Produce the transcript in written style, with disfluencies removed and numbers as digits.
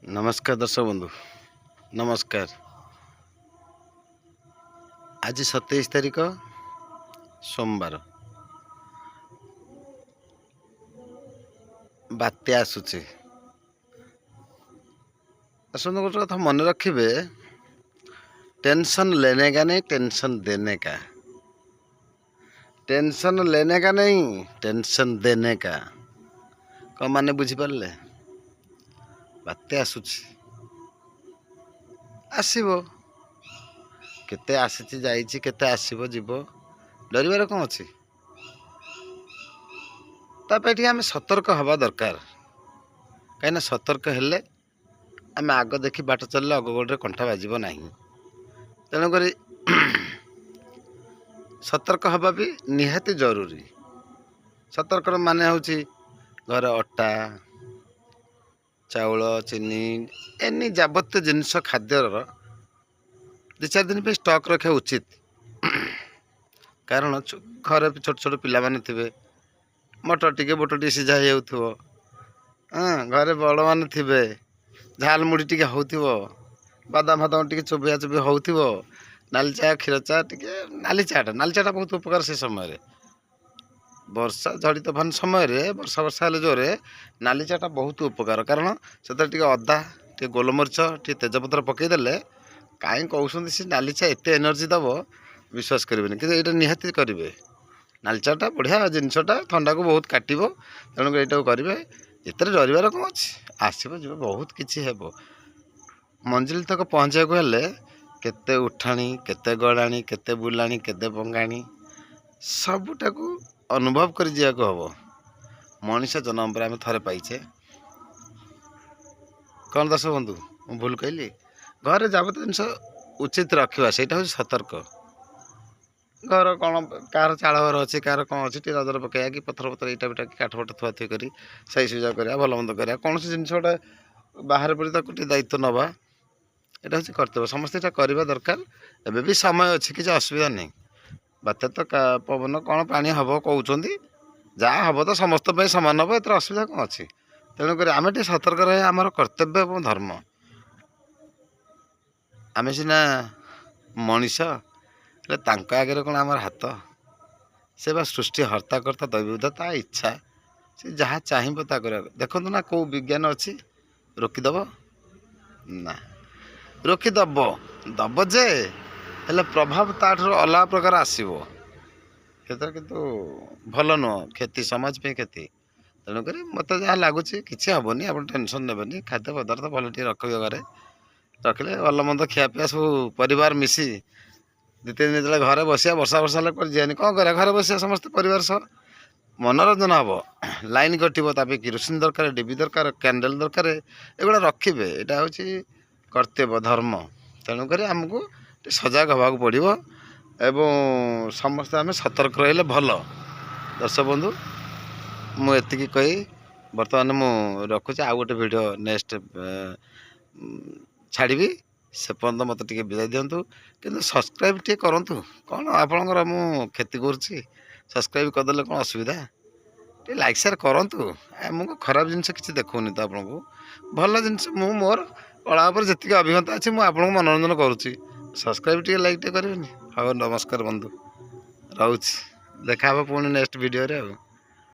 नमस्कार दर्शक बंधु नमस्कार। आज 27 तारिख सोमवार। बात्या आसुचे आसंत गोटे कथा मन रखिए, टेंशन लेने का नहीं टेंशन देने का। टेंशन लेने का नहीं टेंशन देने का। कौन माने बुझिपारे? बात्या आसुची आसब, केते आसी जाइए केते आसब जीव, डर कौन अच्छी? तापर आम सतर्क हवा दरकार। कहीं सतर्क हेले आम आग देखी बाट चलले अगगोड़े कंठा बाजिब ना। तेणुक सतर्क हवा भी निहाती जरूरी। सतर्क माने हूँ घर अटा चाउल चीनी एनी जाबत्य जिनस खाद्यर 2-4 दिन पे स्टॉक रखा उचित। कारण घर छोट छोट पिला माने थे, मटर टिके बोट टी सीझा हो, घरे बड़ मान थे, झाल मुड़ी टिके हो, बादाम फादाम टिके चोबिया चोबी हो, नाली चा क्षीर चा टिके नाली चाटा बहुत उपकार। से समय वर्षा झड़ी तोफान समय वर्षा हेल्ले जोरे नाली चाटा बहुत उपकार। कारण से अदा टे गोलमरीच टे तेजपत्र पकईदे कहीं कहते सी नाली चा एत एनर्जी दब विश्वास करेंगे कि यहाँ निहाती करेंगे। नाली चाटा बढ़िया जिनसटा थंडा को बहुत काटब। तेणुक यहाँ करेंगे, एतर डर कौन अच्छी? आसब जी बहुत किसी हे। मंजिल तक पहुँचा हेल्ले केते उठाणी केते गड़ाणी केते बुलाणी केते बंगाणी सबुटा को अनुभव कर जाक हम। मनीष जन्म पर आम थे पाइचे। कौन दर्शक बंधु मु भूल कहली? घर जबत जिन उचित रखा से सतर्क। घर कौन कार चाल घर अच्छे कार कौन अच्छी टे नजर पकड़ा कि पथर पथर इटा बिटा कि काठ फट थुआ थुई कर सही सुविधा करा भल मंद करा कौन जिनस गोटे बाहर पड़ी दायित्व नवा यहाँ हूँ कर्तव्य। समस्त यहाँ करवा दरकार। एबे भी समय अच्छे किसी असुविधा नहीं। बात्या तो पवन कौन पानी हम कहते जहाँ हम तो समस्त सामान हम, एत असुविधा कौन अच्छी? तेणुक आम टे सतर्क रहे आमर कर्तव्य और धर्म। आम सीना मनीष आगे कौन आम हाथ? से बा सृष्टि हर्ता कर्ता दैवता ता इच्छा से जहाँ चाहिए ता कर। देखो ना कौ विज्ञान अच्छी रोकीदेव ना? रोकीदेव दब जे हेल्ले प्रभाव ताठू अलग प्रकार आसब। किंतु भल नुह, क्षति समाज पे क्षति। तेणुक मत जहाँ लगुच कि हेनी आप टेंशन ने। खाद्य पदार्थ भल टे रखिए, घरे रखिले भल मंद खियापिया सब परिवार मिसी 2-3 दिन जो घरे बसिया वर्षा वर्षा जानी कौन कर घर बसिया समस्त परिवार सह मनोरंजन हम। लाइन कटो ताप किरोसिन दरकार, डिबी दरकार, कैंडल दरकार, एगुड़ा रखिए। यहाँ हूँ कर्तव्य धर्म। तेणुक आमको सजग हवा पड़ो एवं समस्त आम सतर्क रही भल। दर्शक बंधु मुझे कही बर्तमान मु रखुच्छे। आउ गोटे वीडियो नेक्स्ट छाड़ी से पर्यटन मत टे विदाय दिंतु। कि सब्सक्राइब टे करूँ कौन आपणकर मु क्षति करुँची? सब्सक्राइब करदे कौन असुविधा? टे लाइक शेयर करूँ। आमको खराब जिनस किसी देखनी तो आपको भल जिनस मु मोर कला पर जी अभिज्ञता अच्छी मुझे आपको मनोरंजन करुँची। सब्सक्राइब टे लाइक टे करेंगे। हाँ नमस्कार बंधु, रोच देखा पुणी नेक्स्ट वीडियो रे।